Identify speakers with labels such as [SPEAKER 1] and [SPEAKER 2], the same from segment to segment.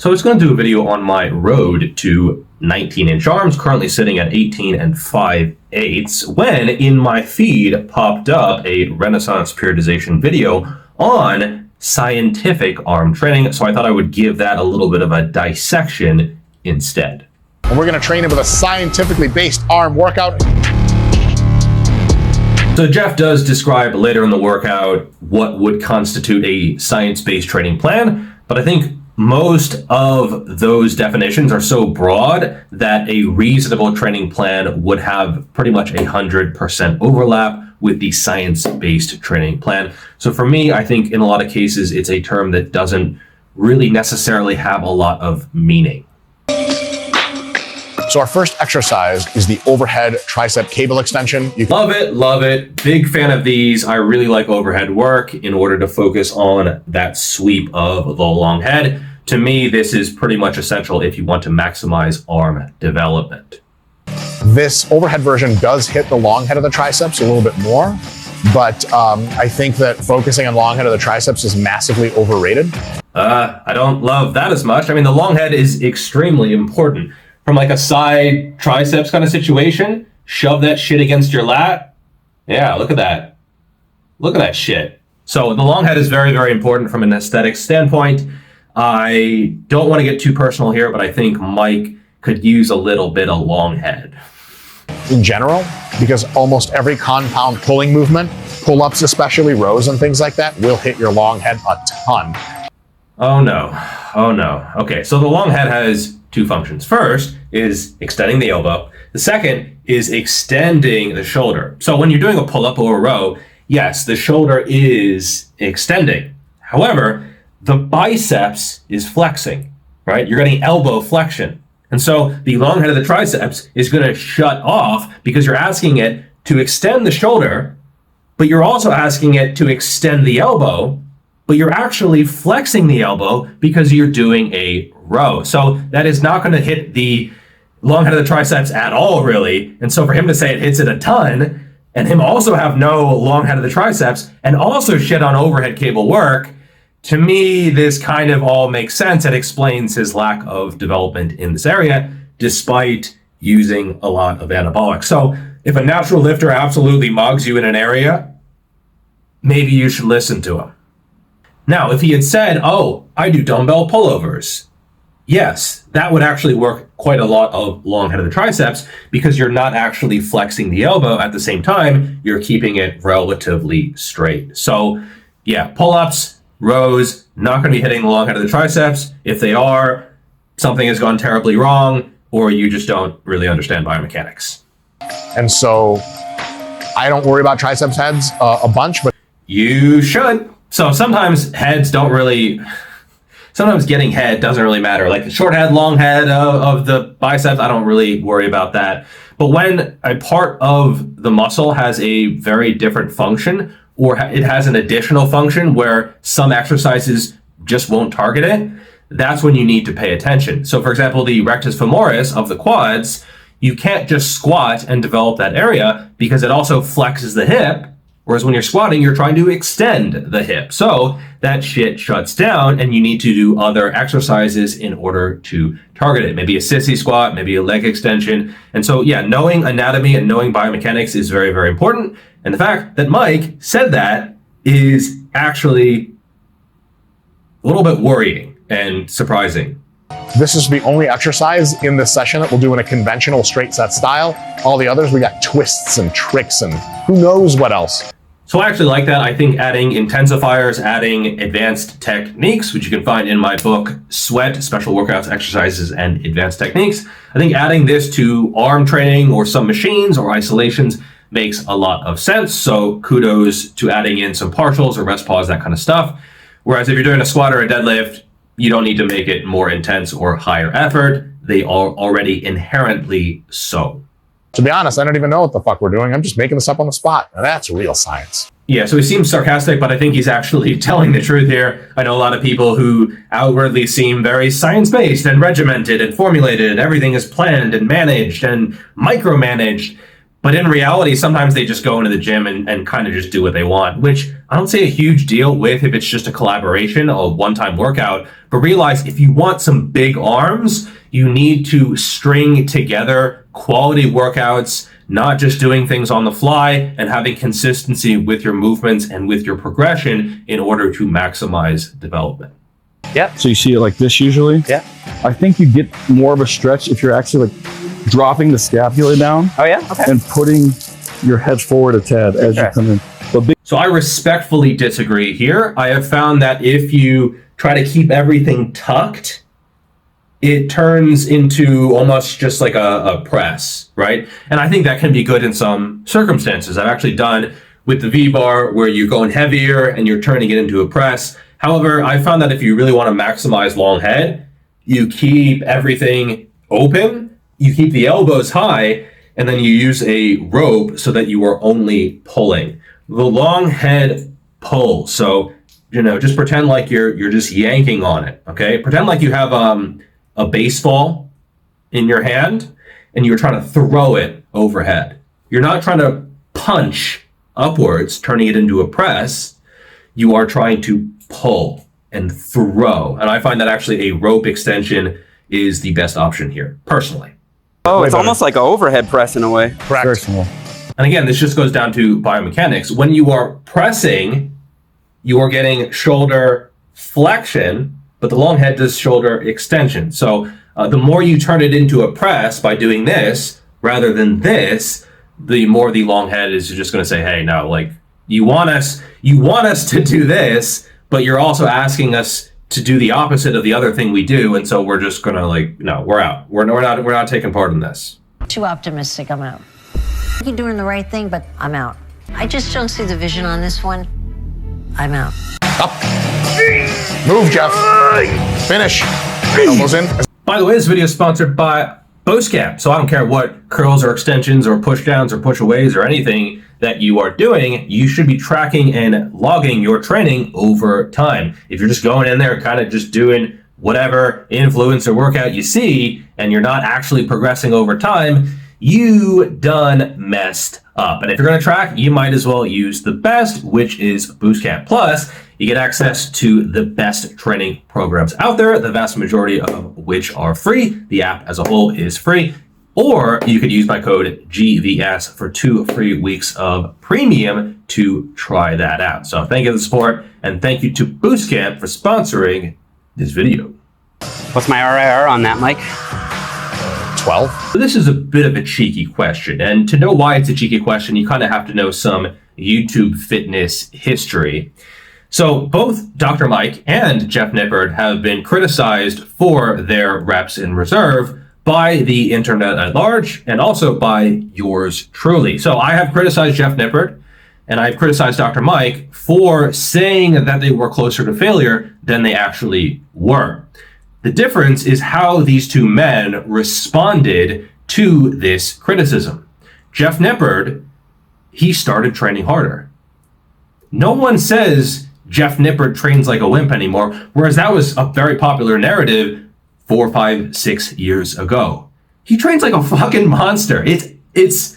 [SPEAKER 1] So I was going to do a video on my road to 19-inch arms, currently sitting at 18 and 5/8, when in my feed popped up a Renaissance periodization video on scientific arm training. So I thought I would give that a little bit of a dissection instead.
[SPEAKER 2] And we're going to train it with a scientifically based arm workout.
[SPEAKER 1] So Geoff does describe later in the workout what would constitute a science-based training plan, but I think most of those definitions are so broad that a reasonable training plan would have pretty much 100% overlap with the science-based training plan. So for me, I think in a lot of cases, it's a term that doesn't really necessarily have a lot of meaning.
[SPEAKER 2] So our first exercise is the overhead tricep cable extension.
[SPEAKER 1] Love it. Big fan of these. I really like overhead work in order to focus on that sweep of the long head. To me, this is pretty much essential if you want to maximize arm development.
[SPEAKER 2] This overhead version does hit the long head of the triceps a little bit more, but I think that focusing on long head of the triceps is massively overrated.
[SPEAKER 1] I don't love that as much. I mean, the long head is extremely important. From like a side triceps kind of situation, shove that shit against your lat. Yeah, look at that. Look at that shit. So the long head is very, very important from an aesthetic standpoint. I don't want to get too personal here, but I think Mike could use a little bit of long head.
[SPEAKER 2] In general, because almost every compound pulling movement, pull-ups especially, rows and things like that, will hit your long head a ton.
[SPEAKER 1] Oh no. Okay, so the long head has two functions. First is extending the elbow. The second is extending the shoulder. So when you're doing a pull-up or a row, yes, the shoulder is extending. However, the biceps is flexing, right? You're getting elbow flexion. And so the long head of the triceps is going to shut off because you're asking it to extend the shoulder, but you're also asking it to extend the elbow, but you're actually flexing the elbow because you're doing a row. So that is not going to hit the long head of the triceps at all, really. And so for him to say it hits it a ton, and him also have no long head of the triceps, and also shit on overhead cable work, to me, this kind of all makes sense. It explains his lack of development in this area, despite using a lot of anabolic. So if a natural lifter absolutely mugs you in an area, maybe you should listen to him. Now, if he had said, oh, I do dumbbell pullovers, yes, that would actually work quite a lot of long head of the triceps because you're not actually flexing the elbow at the same time, you're keeping it relatively straight. So yeah, pull-ups, rows, not going to be hitting the long head of the triceps. If they are, something has gone terribly wrong, or you just don't really understand biomechanics.
[SPEAKER 2] And so I don't worry about triceps heads a bunch, but
[SPEAKER 1] you should. So sometimes getting head doesn't really matter. Like the short head, long head of the biceps, I don't really worry about that. But when a part of the muscle has a very different function, or it has an additional function where some exercises just won't target it, that's when you need to pay attention. So for example, the rectus femoris of the quads, you can't just squat and develop that area because it also flexes the hip. Whereas when you're squatting, you're trying to extend the hip. So that shit shuts down and you need to do other exercises in order to target it. Maybe a sissy squat, maybe a leg extension. And so, yeah, knowing anatomy and knowing biomechanics is very, very important. And the fact that Mike said that is actually a little bit worrying and surprising.
[SPEAKER 2] This is the only exercise in this session that we'll do in a conventional straight set style. All the others, we got twists and tricks and who knows what else.
[SPEAKER 1] So I actually like that. I think adding intensifiers, adding advanced techniques, which you can find in my book, Sweat, Special Workouts, Exercises, and Advanced Techniques. I think adding this to arm training or some machines or isolations makes a lot of sense. So kudos to adding in some partials or rest pause, that kind of stuff. Whereas if you're doing a squat or a deadlift, you don't need to make it more intense or higher effort. They are already inherently so.
[SPEAKER 2] To be honest, I don't even know what the fuck we're doing. I'm just making this up on the spot. Now that's real science.
[SPEAKER 1] Yeah, so he seems sarcastic, but I think he's actually telling the truth here. I know a lot of people who outwardly seem very science-based and regimented and formulated, and everything is planned and managed and micromanaged. But in reality, sometimes they just go into the gym and kind of just do what they want, which I don't see a huge deal with if it's just a collaboration, a one-time workout, but realize if you want some big arms, you need to string together quality workouts, not just doing things on the fly, and having consistency with your movements and with your progression in order to maximize development.
[SPEAKER 3] Yeah.
[SPEAKER 4] So you see it like this usually?
[SPEAKER 3] Yeah.
[SPEAKER 4] I think you get more of a stretch if you're actually like dropping the scapula down.
[SPEAKER 3] Oh yeah? Okay.
[SPEAKER 4] And putting your head forward a tad as you come in.
[SPEAKER 1] So I respectfully disagree here. I have found that if you try to keep everything tucked, it turns into almost just like a press, right? And I think that can be good in some circumstances. I've actually done with the V-bar where you're going heavier and you're turning it into a press. However, I found that if you really want to maximize long head, you keep everything open, you keep the elbows high, and then you use a rope so that you are only pulling. The long head pull. So, just pretend like you're just yanking on it, okay? Pretend like you have a baseball in your hand and you're trying to throw it overhead. You're not trying to punch upwards, turning it into a press. You are trying to pull and throw. And I find that actually a rope extension is the best option here, personally.
[SPEAKER 3] Oh, it's almost like an overhead press in a way.
[SPEAKER 2] Correct.
[SPEAKER 1] And again, this just goes down to biomechanics. When you are pressing, you are getting shoulder flexion, but the long head does shoulder extension. So the more you turn it into a press by doing this rather than this, the more the long head is just going to say, hey, no, like you want us to do this, but you're also asking us to do the opposite of the other thing we do. And so we're just going to no, we're out. We're not taking part in this.
[SPEAKER 5] Too optimistic, I'm out. You're doing the right thing, but I'm out. I just don't see the vision on this one. I'm out.
[SPEAKER 2] Up. Move, Geoff. Finish. Elbows in.
[SPEAKER 1] By the way, this video is sponsored by Boostcamp. So I don't care what curls or extensions or push downs or push aways or anything that you are doing, you should be tracking and logging your training over time. If you're just going in there kind of just doing whatever influencer workout you see and you're not actually progressing over time, you done messed up. And if you're going to track, you might as well use the best, which is Boostcamp. Plus, you get access to the best training programs out there, the vast majority of which are free. The app as a whole is free. Or you could use my code GVS for 2 free weeks of premium to try that out. So thank you for the support, and thank you to Boostcamp for sponsoring this video.
[SPEAKER 3] What's my RIR on that, Mike?
[SPEAKER 2] 12.
[SPEAKER 1] So this is a bit of a cheeky question, and to know why it's a cheeky question, you kind of have to know some YouTube fitness history. So both Dr. Mike and Geoff Nippard have been criticized for their reps in reserve by the internet at large, and also by yours truly. So I have criticized Geoff Nippard, and I've criticized Dr. Mike for saying that they were closer to failure than they actually were. The difference is how these two men responded to this criticism. Geoff Nippard, he started training harder. No one says Geoff Nippard trains like a wimp anymore, whereas that was a very popular narrative 4, 5, 6 years ago. He trains like a fucking monster. It's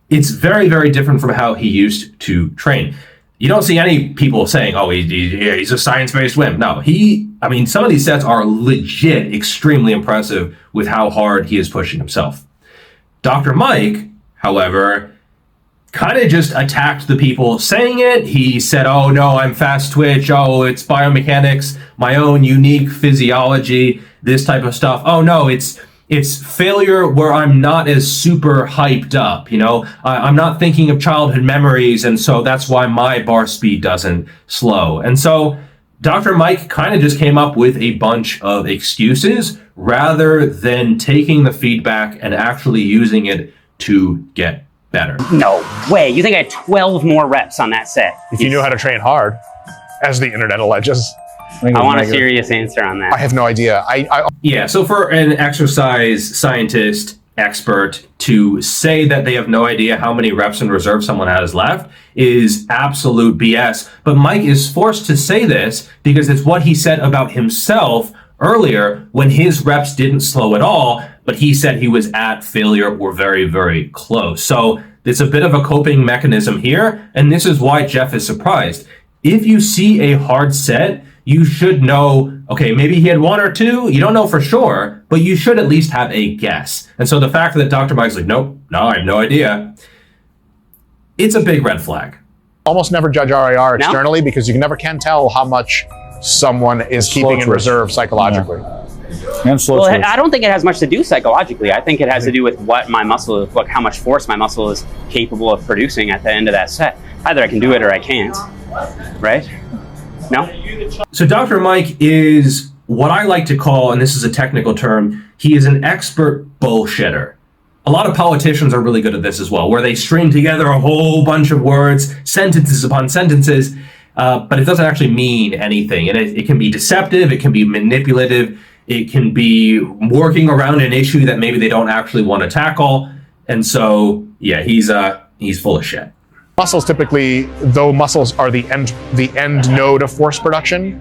[SPEAKER 1] very, very different from how he used to train. You don't see any people saying, oh, he's a science-based wimp. No, some of these sets are legit extremely impressive with how hard he is pushing himself. Dr. Mike, however, kind of just attacked the people saying it. He said, oh, no, I'm fast twitch. Oh, it's biomechanics, my own unique physiology, this type of stuff. Oh, no, it's failure where I'm not as super hyped up. I'm not thinking of childhood memories. And so that's why my bar speed doesn't slow. And so Dr. Mike kind of just came up with a bunch of excuses rather than taking the feedback and actually using it to get better.
[SPEAKER 3] No way. You think I had 12 more reps on that set?
[SPEAKER 2] If you knew how to train hard, as the internet alleges.
[SPEAKER 3] I want a serious answer on that.
[SPEAKER 2] I have no idea.
[SPEAKER 1] Yeah, so for an exercise scientist expert to say that they have no idea how many reps in reserve someone has left is absolute BS. But Mike is forced to say this because it's what he said about himself earlier when his reps didn't slow at all, but he said he was at failure or very, very close. So it's a bit of a coping mechanism here, and this is why Geoff is surprised. if you see a hard set, you should know, okay, maybe he had one or two. You don't know for sure, but you should at least have a guess. And so the fact that Dr. Mike's like, nope, no, I have no idea, it's a big red flag.
[SPEAKER 2] Almost never judge RIR externally because you never can tell how much someone is keeping in reserve psychologically.
[SPEAKER 4] And slow
[SPEAKER 3] Well,
[SPEAKER 4] twitch.
[SPEAKER 3] I don't think it has much to do psychologically. I think it has to do with what my muscle, how much force my muscle is capable of producing at the end of that set. Either I can do it or I can't, right? No?
[SPEAKER 1] So Dr. Mike is what I like to call, and this is a technical term, he is an expert bullshitter. A lot of politicians are really good at this as well, where they string together a whole bunch of words, sentences upon sentences, but it doesn't actually mean anything. And it can be deceptive, it can be manipulative, it can be working around an issue that maybe they don't actually want to tackle. And so, yeah, he's full of shit.
[SPEAKER 2] Muscles typically, though muscles are the end node of force production,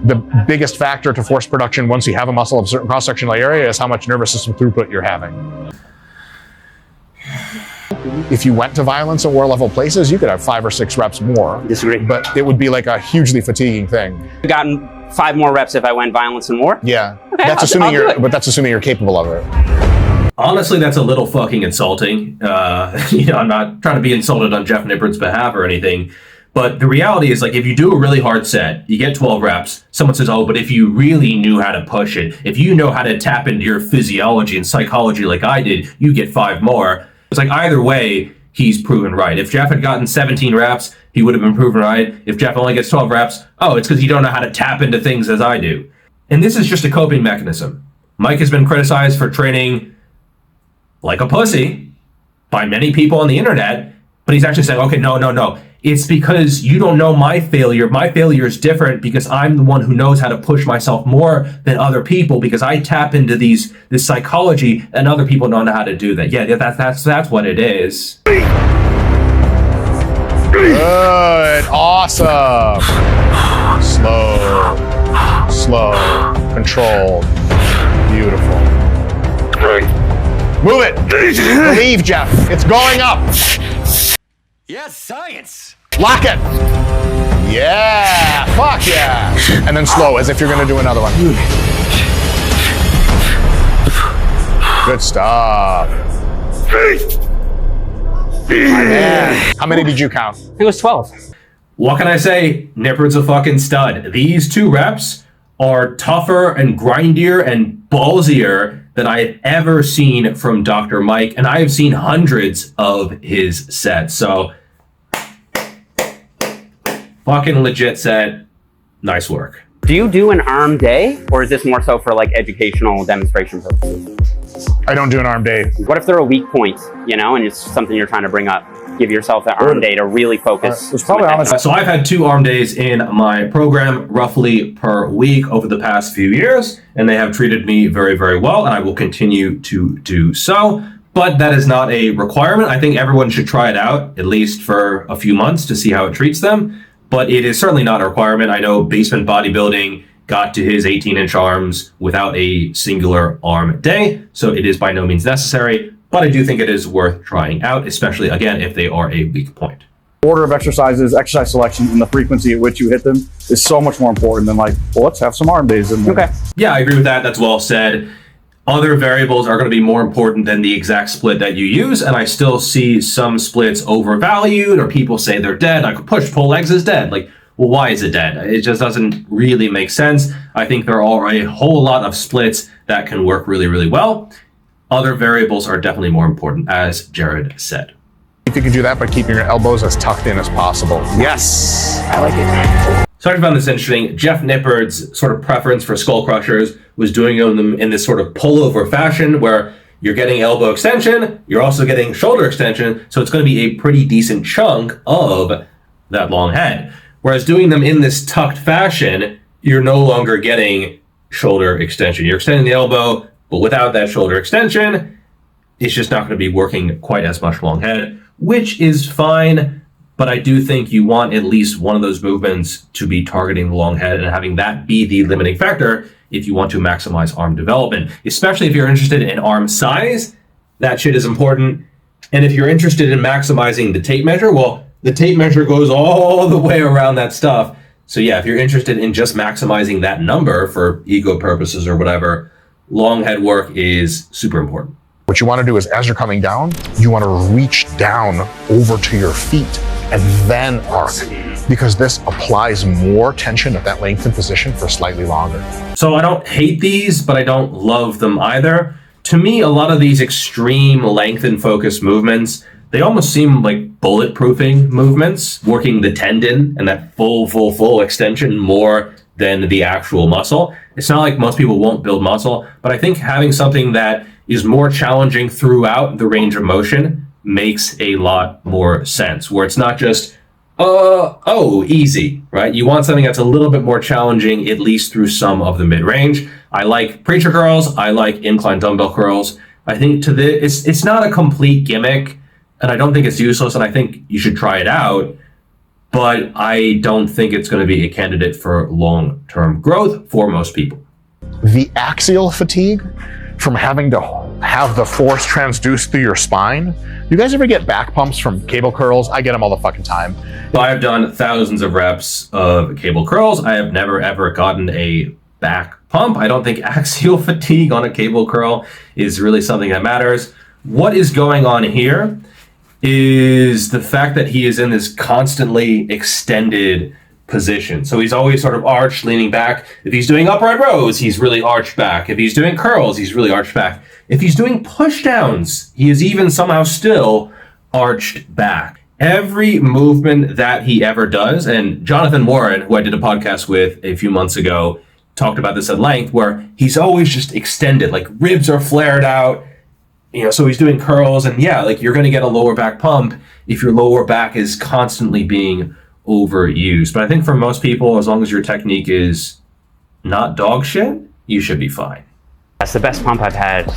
[SPEAKER 2] the biggest factor to force production once you have a muscle of a certain cross-sectional area is how much nervous system throughput you're having. If you went to violence at war level places, you could have 5 or 6 reps more.
[SPEAKER 3] Disagree.
[SPEAKER 2] But it would be like a hugely fatiguing thing.
[SPEAKER 3] I've gotten 5 more reps if I went violence and war.
[SPEAKER 2] Yeah,
[SPEAKER 3] Okay,
[SPEAKER 2] that's
[SPEAKER 3] I'll do it.
[SPEAKER 2] but that's assuming you're capable of it.
[SPEAKER 1] Honestly, that's a little fucking insulting. I'm not trying to be insulted on Geoff Nippard's behalf or anything, but the reality is, like, if you do a really hard set, you get 12 reps, someone says, oh, but if you really knew how to push it, if you know how to tap into your physiology and psychology like I did, you get 5 more. It's like either way, he's proven right. If Geoff had gotten 17 reps, he would have been proven right. If Geoff only gets 12 reps, oh, it's because you don't know how to tap into things as I do. And this is just a coping mechanism. Mike has been criticized for training like a pussy by many people on the internet, but he's actually saying, okay, no. It's because you don't know my failure. My failure is different because I'm the one who knows how to push myself more than other people because I tap into this psychology and other people don't know how to do that. Yeah, that's what it is.
[SPEAKER 2] Good, awesome. Slow, controlled, beautiful. Move it. Believe, Geoff. It's going up.
[SPEAKER 6] Yes, science.
[SPEAKER 2] Lock it. Yeah. Fuck yeah. And then slow, as if you're going to do another one. Good stuff. My man. How many did you count?
[SPEAKER 3] I think it was 12.
[SPEAKER 1] What can I say? Nippard's a fucking stud. These 2 reps are tougher and grindier and ballsier than I've ever seen from Dr. Mike, and I have seen hundreds of his sets. So, fucking legit set. Nice work.
[SPEAKER 3] Do you do an arm day, or is this more so for like educational demonstration purposes?
[SPEAKER 2] I don't do an arm day.
[SPEAKER 3] What if they're a weak point, and it's something you're trying to bring up? Give yourself that arm day to really focus.
[SPEAKER 4] It's probably honest.
[SPEAKER 1] So I've had 2 arm days in my program roughly per week over the past few years, and they have treated me very, very well, and I will continue to do so. But that is not a requirement. I think everyone should try it out, at least for a few months, to see how it treats them. But it is certainly not a requirement. I know basement bodybuilding got to his 18-inch arms without a singular arm day, so it is by no means necessary. But I do think it is worth trying out, especially, again, if they are a weak point.
[SPEAKER 4] Order of exercises, exercise selection, and the frequency at which you hit them is so much more important than like, well, let's have some arm days in there.
[SPEAKER 3] Okay.
[SPEAKER 1] Yeah, I agree with that. That's well said. Other variables are going to be more important than the exact split that you use, and I still see some splits overvalued, or people say they're dead. Like push-pull legs is dead. Like, well, why is it dead? It just doesn't really make sense. I think there are a whole lot of splits that can work really, really well. Other variables are definitely more important, as Jared said.
[SPEAKER 2] If you can do that by keeping your elbows as tucked in as possible. Yes.
[SPEAKER 3] I like it.
[SPEAKER 1] So I found this interesting. Geoff Nippard's sort of preference for Skullcrushers was doing them in this sort of pullover fashion where you're getting elbow extension, you're also getting shoulder extension, so it's going to be a pretty decent chunk of that long head. Whereas doing them in this tucked fashion, you're no longer getting shoulder extension. You're extending the elbow, but without that shoulder extension, it's just not going to be working quite as much long head, which is fine. But I do think you want at least one of those movements to be targeting the long head and having that be the limiting factor if you want to maximize arm development, especially if you're interested in arm size. That shit is important. And if you're interested in maximizing the tape measure, well, The tape measure goes all the way around that stuff. So yeah, if you're interested in just maximizing that number for ego purposes or whatever, long head work is super important.
[SPEAKER 2] What you want to do is, as you're coming down, you want to reach down over to your feet and then arc, because this applies more tension at that lengthened position for slightly longer.
[SPEAKER 1] So I don't hate these, but I don't love them either. To me, a lot of these extreme length and focus movements, they almost seem like bulletproofing movements, working the tendon and that full extension more than the actual muscle. It's not like most people won't build muscle, but I think having something that is more challenging throughout the range of motion makes a lot more sense, where it's not just, easy, right? You want something that's a little bit more challenging, at least through some of the mid-range. I like preacher curls. I like incline dumbbell curls. I think it's not a complete gimmick, and I don't think it's useless, and I think you should try it out, but I don't think it's going to be a candidate for long-term growth for most people.
[SPEAKER 2] The axial fatigue from having to have the force transduced through your spine. You guys ever get back pumps from cable curls? I get them all the fucking time.
[SPEAKER 1] I've done thousands of reps of cable curls. I have never ever gotten a back pump. I don't think axial fatigue on a cable curl is really something that matters. What is going on here is the fact that he is in this constantly extended position. So he's always sort of arched, leaning back. If he's doing upright rows, he's really arched back. If he's doing curls, he's really arched back. If he's doing push downs, he is even somehow still arched back. Every movement that he ever does, and Jonathan Warren, who I did a podcast with a few months ago, talked about this at length, where he's always just extended, like ribs are flared out, so he's doing curls, and yeah, like you're going to get a lower back pump if your lower back is constantly being overused. But I think for most people, as long as your technique is not dog shit, you should be fine.
[SPEAKER 3] That's the best pump I've had.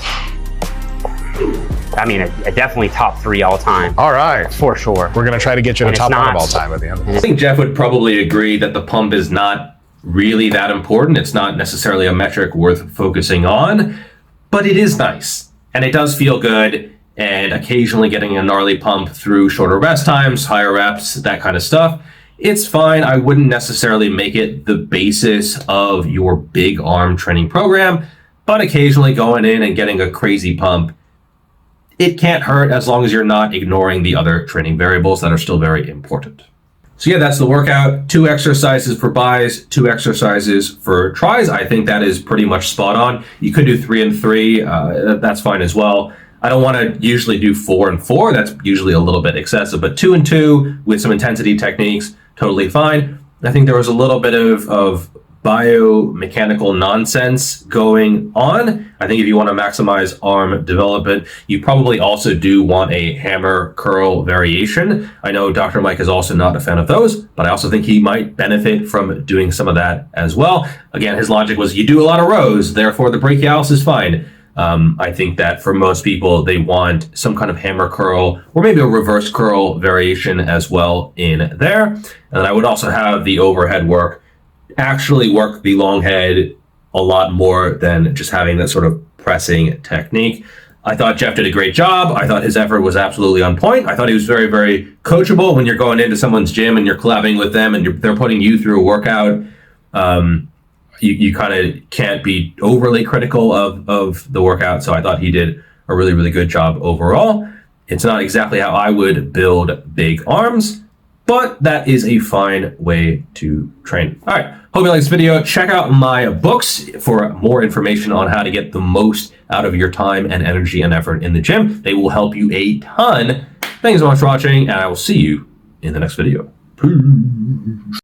[SPEAKER 3] I mean, definitely top 3 all time.
[SPEAKER 2] All right.
[SPEAKER 3] For sure.
[SPEAKER 2] We're going to try to get you to top 1 of all time at the end of this.
[SPEAKER 1] I think Geoff would probably agree that the pump is not really that important. It's not necessarily a metric worth focusing on, but it is nice. And it does feel good. And occasionally getting a gnarly pump through shorter rest times, higher reps, that kind of stuff, it's fine. I wouldn't necessarily make it the basis of your big arm training program, but occasionally going in and getting a crazy pump, it can't hurt as long as you're not ignoring the other training variables that are still very important. So yeah, that's the workout. 2 exercises for bis, 2 exercises for tris. I think that is pretty much spot on. You could do 3 and 3. That's fine as well. I don't want to usually do 4 and 4. That's usually a little bit excessive, but 2 and 2 with some intensity techniques, totally fine. I think there was a little bit of biomechanical nonsense going on. I think if you want to maximize arm development, you probably also do want a hammer curl variation. I know Dr. Mike is also not a fan of those, but I also think he might benefit from doing some of that as well. Again, his logic was you do a lot of rows, therefore the brachialis is fine. I think that for most people, they want some kind of hammer curl or maybe a reverse curl variation as well in there. And I would also have the overhead work actually work the long head a lot more than just having that sort of pressing technique. I thought Geoff did a great job. I thought his effort was absolutely on point. I thought he was very, very coachable when you're going into someone's gym and you're collabing with them and they're putting you through a workout. You kind of can't be overly critical of the workout. So I thought he did a really, really good job overall. It's not exactly how I would build big arms, but that is a fine way to train. All right. Hope you like this video. Check out my books for more information on how to get the most out of your time and energy and effort in the gym. They will help you a ton. Thanks so much for watching, and I will see you in the next video. Peace.